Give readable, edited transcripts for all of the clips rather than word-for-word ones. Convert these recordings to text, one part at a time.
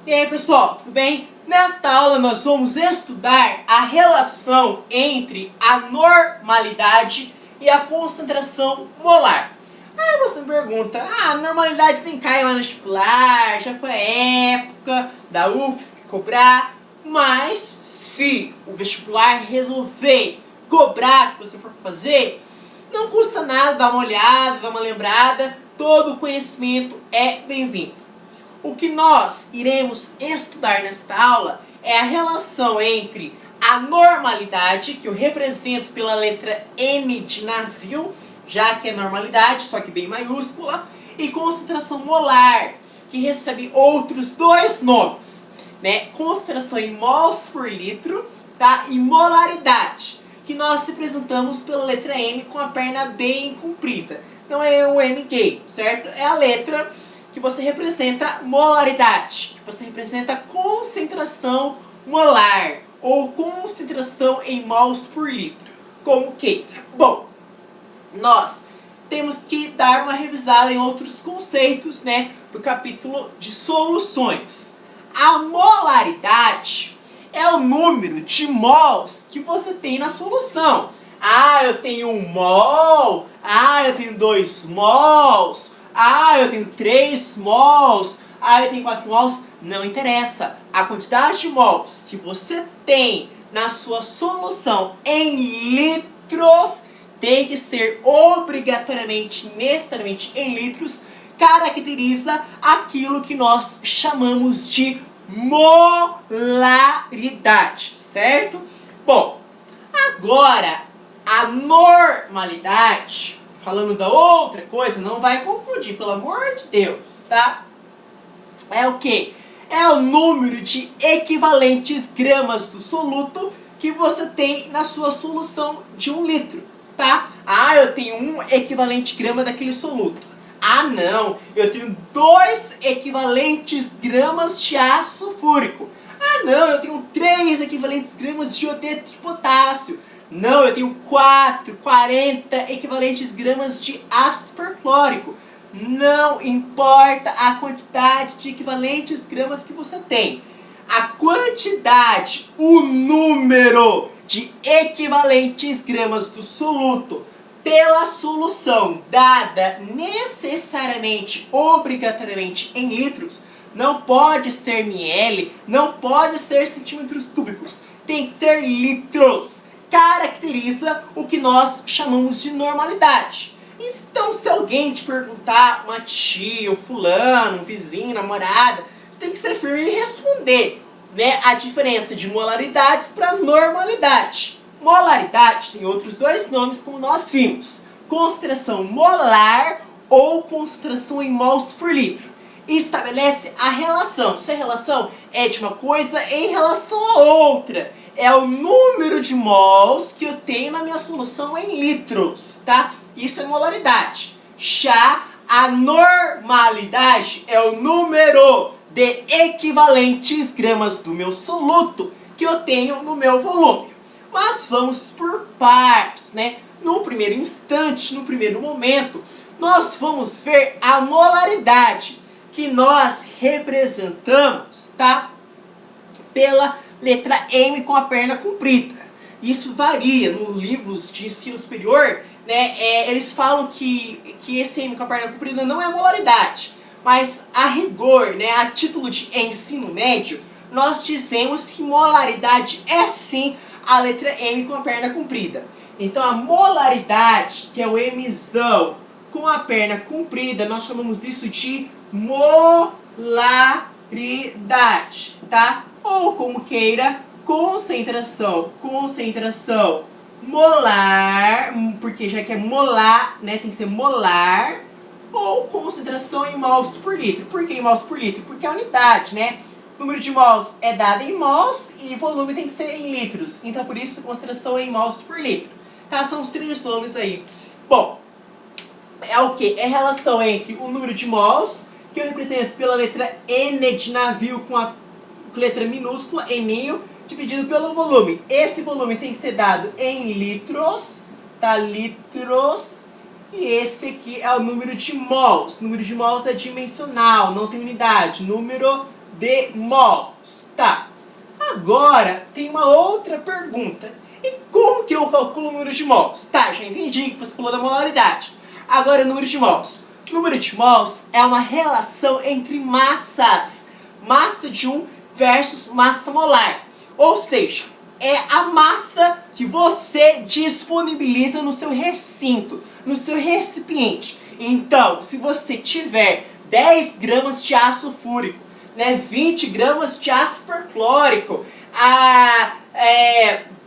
E aí pessoal, tudo bem? Nesta aula nós vamos estudar a relação entre a normalidade e a concentração molar. Aí você me pergunta, a normalidade nem cai mais no vestibular, já foi a época da UFSC cobrar, mas se o vestibular resolver cobrar o que você for fazer, não custa nada dar uma olhada, dar uma lembrada, todo conhecimento é bem-vindo. O que nós iremos estudar nesta aula é a relação entre a normalidade, que eu represento pela letra N de navio, já que é normalidade, só que bem maiúscula, e concentração molar, que recebe outros dois nomes, né? Concentração em mols por litro, tá? E molaridade, que nós representamos pela letra M com a perna bem comprida. Não é o M gay, certo? É a letra que você representa molaridade, que você representa concentração molar, ou concentração em mols por litro. Como que? Bom, nós temos que dar uma revisada em outros conceitos, né, do capítulo de soluções. A molaridade é o número de mols que você tem na solução. Eu tenho 1 mol, eu tenho 2 mols, eu tenho 3 mols, eu tenho 4 mols. Não interessa. A quantidade de mols que você tem na sua solução em litros tem que ser obrigatoriamente, necessariamente em litros, caracteriza aquilo que nós chamamos de molaridade, certo? Bom, agora a normalidade, falando da outra coisa, não vai confundir, pelo amor de Deus, tá? É o quê? É o número de equivalentes gramas do soluto que você tem na sua solução de 1 litro, tá? Eu tenho 1 equivalente grama daquele soluto. Não, eu tenho 2 equivalentes gramas de ácido sulfúrico. Não, eu tenho 3 equivalentes gramas de iodeto de potássio. Não, eu tenho 40 equivalentes gramas de ácido perclórico. Não importa a quantidade de equivalentes gramas que você tem. A quantidade, o número de equivalentes gramas do soluto pela solução dada necessariamente, obrigatoriamente em litros, não pode ser ml, não pode ser centímetros cúbicos, tem que ser litros. Caracteriza o que nós chamamos de normalidade. Então, se alguém te perguntar, uma tia, um fulano, um vizinho, namorada, você tem que ser firme e responder, né, a diferença de molaridade para normalidade. Molaridade tem outros dois nomes, como nós vimos: concentração molar ou concentração em mols por litro. E estabelece a relação. Se a relação é de uma coisa em relação a outra, é o número de mols que eu tenho na minha solução em litros, tá? Isso é molaridade. Já a normalidade é o número de equivalentes gramas do meu soluto que eu tenho no meu volume. Mas vamos por partes, né? No primeiro instante, no primeiro momento, nós vamos ver a molaridade, que nós representamos, tá? Pela letra M com a perna comprida. Isso varia nos livros de ensino superior, né? Eles falam que esse M com a perna comprida não é molaridade. Mas a rigor, né, a título de ensino médio, nós dizemos que molaridade é sim a letra M com a perna comprida. Então a molaridade, que é o Mzão com a perna comprida, nós chamamos isso de molaridade, tá? Ou como queira, concentração molar, porque já que é molar, né, tem que ser molar, ou concentração em mols por litro. Por que em mols por litro? Porque é a unidade, né? O número de mols é dado em mols e volume tem que ser em litros. Então por isso concentração em mols por litro. Tá? São os 3 nomes aí. Bom, é o que? É a relação entre o número de mols, que eu represento pela letra N de navio com a letra minúscula, Ninho, dividido pelo volume. Esse volume tem que ser dado em litros, tá? Litros. E esse aqui é o número de mols. O número de mols é dimensional, não tem unidade. Número de mols, tá? Agora, tem uma outra pergunta. E como que eu calculo o número de mols? Tá, já entendi que você falou da molaridade. Agora, o número de mols. O número de mols é uma relação entre massas. Massa de um versus massa molar. Ou seja, é a massa que você disponibiliza no seu recinto, no seu recipiente. Então, se você tiver 10 gramas de ácido fúrico, né, 20 gramas de ácido perclórico,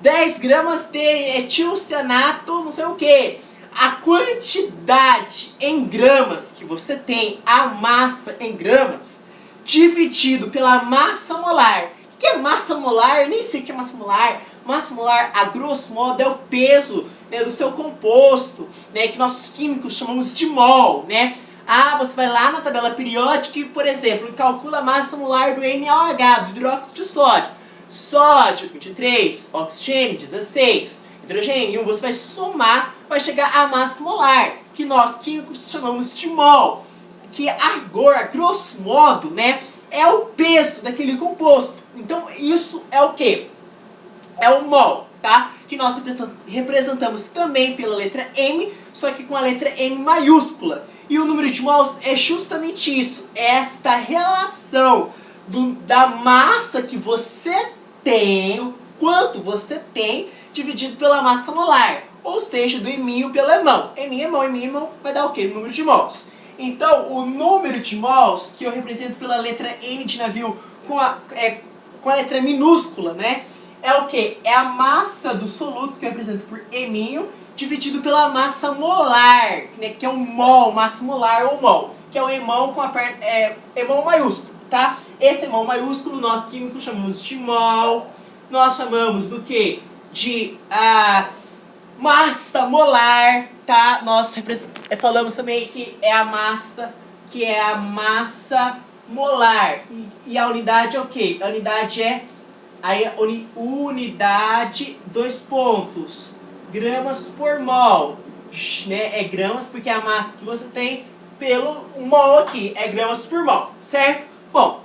10 gramas de etilcianato, não sei o que. A quantidade em gramas que você tem, a massa em gramas, dividido pela massa molar. O que é massa molar? Eu nem sei o que é massa molar. Massa molar, a grosso modo, é o peso, né, do seu composto, né, que nós químicos chamamos de mol, né? Você vai lá na tabela periódica e, por exemplo, calcula a massa molar do NaOH, do hidróxido de sódio. Sódio, 23, oxigênio, 16, hidrogênio, 1. Você vai somar, vai chegar à massa molar, que nós químicos chamamos de mol. Que a grosso modo, né, é o peso daquele composto. Então, isso é o quê? É o mol, tá? Que nós representamos também pela letra M, só que com a letra M maiúscula. E o número de mols é justamente isso, esta relação da massa que você tem, o quanto você tem, dividido pela massa molar. Ou seja, do eminho pelo emão. Eminho vai dar o quê? O número de mols. Então, o número de mols, que eu represento pela letra N de navio com a letra minúscula, né? É o quê? É a massa do soluto, que eu represento por eminho, dividido pela massa molar, né? Que é um mol, massa molar ou mol, que é o emão com emão maiúsculo, tá? Esse emão maiúsculo nós químicos chamamos de mol, nós chamamos do quê? De massa molar, tá? Nós falamos também que é a massa molar. E a unidade é o quê? A unidade é unidade, 2 pontos, gramas por mol, né? É gramas porque é a massa que você tem pelo mol aqui, é gramas por mol, certo? Bom,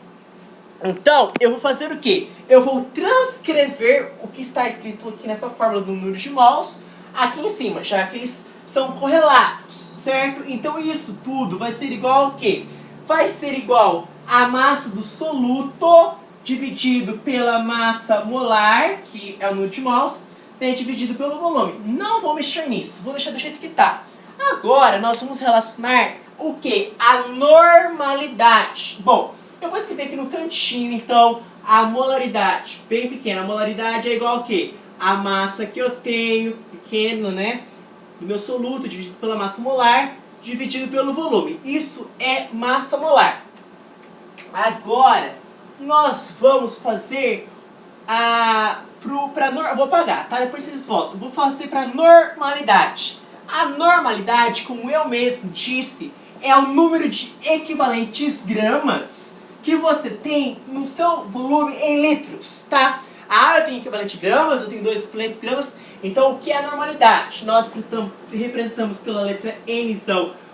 então eu vou fazer o quê? Eu vou transcrever o que está escrito aqui nessa fórmula do número de mols aqui em cima, já que eles são correlatos, certo? Então isso tudo vai ser igual ao quê? Vai ser igual a massa do soluto dividido pela massa molar, que é o número de mols, né, dividido pelo volume. Não vou mexer nisso, vou deixar do jeito que está. Agora nós vamos relacionar o que? A normalidade. Bom, eu vou escrever aqui no cantinho, então, a molaridade, bem pequena. A molaridade é igual ao quê? A massa que eu tenho, pequeno, né, do meu soluto, dividido pela massa molar, dividido pelo volume. Isso é massa molar. Agora, nós vamos fazer vou apagar, tá? Depois vocês voltam. Vou fazer para normalidade. A normalidade, como eu mesmo disse, é o número de equivalentes gramas que você tem no seu volume em litros, tá? Eu tenho equivalente gramas, eu tenho 2 equivalentes gramas. Então, o que é a normalidade? Nós representamos pela letra N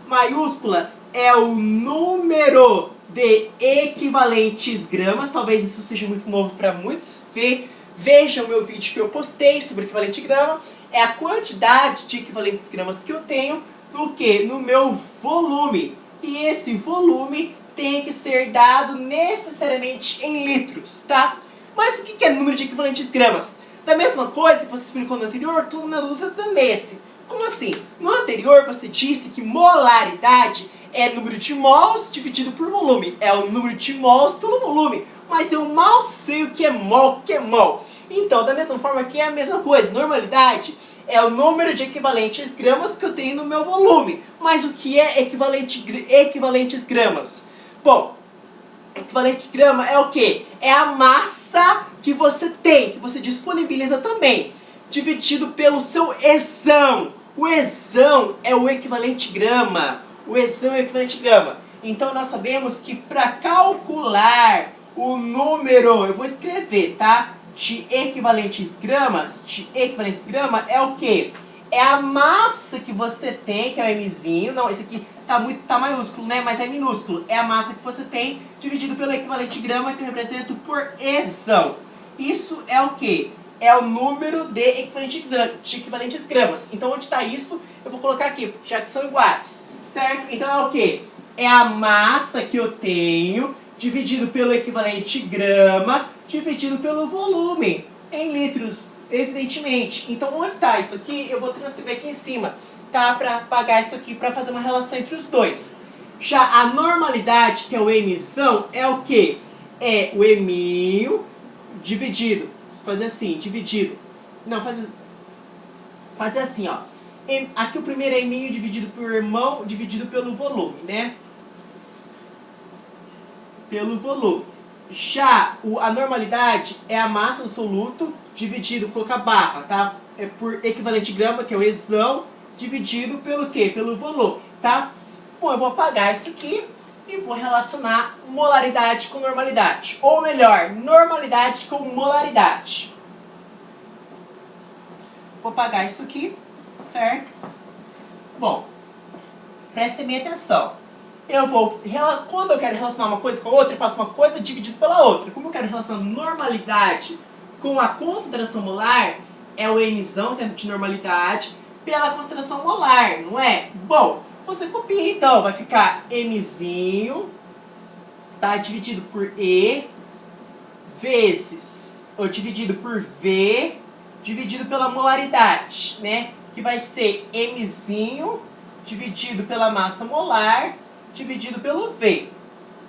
maiúscula, é o número de equivalentes gramas. Talvez isso seja muito novo para muitos. Vejam o meu vídeo que eu postei sobre equivalente grama. É a quantidade de equivalentes gramas que eu tenho no que? No meu volume. E esse volume tem que ser dado necessariamente em litros, tá? Mas o que é número de equivalentes gramas? Da mesma coisa que você explicou no anterior, estou na dúvida nesse. Como assim? No anterior você disse que molaridade é número de mols dividido por volume. É o número de mols pelo volume. Mas eu mal sei o que é mol, Então, da mesma forma que é a mesma coisa. Normalidade é o número de equivalentes gramas que eu tenho no meu volume. Mas o que é equivalentes gramas? Bom, equivalente grama é o quê? É a massa que você tem, que você disponibiliza também, dividido pelo seu exão. O exão é o equivalente grama. Então nós sabemos que para calcular o número, eu vou escrever, tá? De equivalentes grama é o quê? é a massa que você tem, que é o Mzinho. Não, esse aqui tá maiúsculo, né? Mas é minúsculo. É a massa que você tem dividido pelo equivalente grama, que eu represento por Ezão. Isso é o quê? É o número de equivalentes gramas. Então, onde está isso, eu vou colocar aqui, já que são iguais. Certo? Então, é o quê? É a massa que eu tenho dividido pelo equivalente grama, dividido pelo volume, em litros, evidentemente. Então, onde está isso aqui, eu vou transcrever aqui em cima, tá? Para pagar isso aqui, para fazer uma relação entre os dois. Já a normalidade, que é o Mzão, é o quê? É o Eminho dividido, fazer assim, dividido. Não, fazer assim, ó. Aqui o primeiro é Eminho dividido por irmão, dividido pelo volume, né? Pelo volume. Já a normalidade é a massa do soluto dividido, colocar barra, tá? É por equivalente grama, que é o Ezão, dividido pelo quê? Pelo volume, tá? Bom, eu vou apagar isso aqui e vou relacionar molaridade com normalidade. Ou melhor, normalidade com molaridade. Vou apagar isso aqui, certo? Bom, prestem bem atenção. Quando eu quero relacionar uma coisa com a outra, eu faço uma coisa dividida pela outra. Como eu quero relacionar normalidade com a concentração molar, é o Mzão, que é de normalidade, pela concentração molar, não é? Bom, você copia então, vai ficar Mzinho, tá? Dividido por E, vezes, ou dividido por V, dividido pela molaridade, né? Que vai ser Mzinho, dividido pela massa molar, dividido pelo V,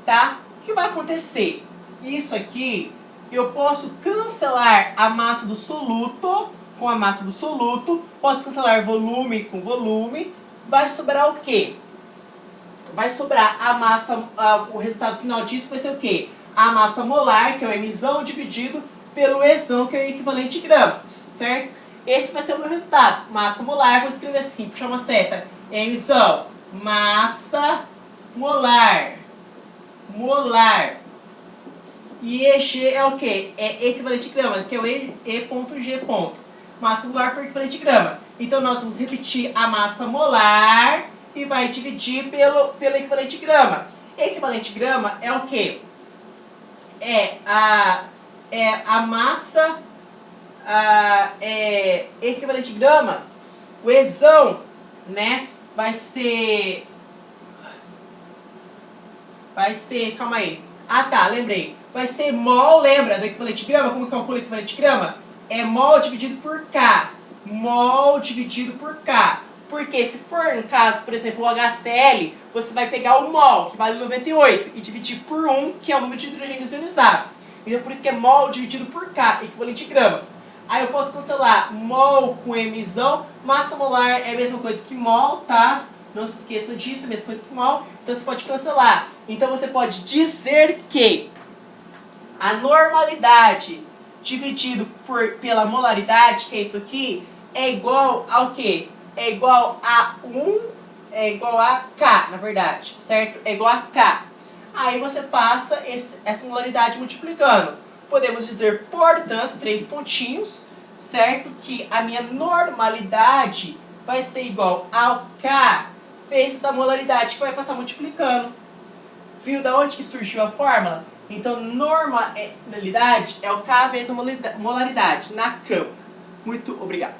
tá? O que vai acontecer? Isso aqui, eu posso cancelar a massa do soluto com a massa do soluto, posso cancelar volume com volume, vai sobrar o quê? Vai sobrar a massa, o resultado final disso vai ser o quê? A massa molar, que é o Mzão, dividido pelo Ezão, que é o equivalente gramas, certo? Esse vai ser o meu resultado. Massa molar, vou escrever assim, puxar uma seta. Mzão, massa molar. Molar. E EG é o quê? É equivalente grama, que é o E.G. Massa molar por equivalente grama. Então, nós vamos repetir a massa molar e vai dividir pelo equivalente grama. Equivalente grama é o quê? É a massa equivalente grama. O Ezão, né? Vai ser, calma aí. Ah, tá, lembrei. Vai ser mol, lembra do equivalente grama? Como calcula o equivalente grama? É mol dividido por K. Mol dividido por K. Porque se for, no caso, por exemplo, o HCl, você vai pegar o mol, que vale 98, e dividir por 1, que é o número de hidrogênios ionizados. Então, por isso que é mol dividido por K, equivalente gramas. Aí eu posso cancelar mol com Mzão. Massa molar é a mesma coisa que mol, tá? Não se esqueçam disso, é a mesma coisa que mol. Então você pode cancelar. Então você pode dizer que a normalidade dividido pela molaridade, que é isso aqui, é igual ao quê? É igual a 1, é igual a K, na verdade, certo? É igual a K. Aí você passa essa molaridade multiplicando. Podemos dizer, portanto, 3 pontinhos, certo? Que a minha normalidade vai ser igual ao K vezes essa molaridade, que vai passar multiplicando. Viu da onde que surgiu a fórmula? Então, normalidade é o K vezes a molaridade na câmara. Muito obrigado.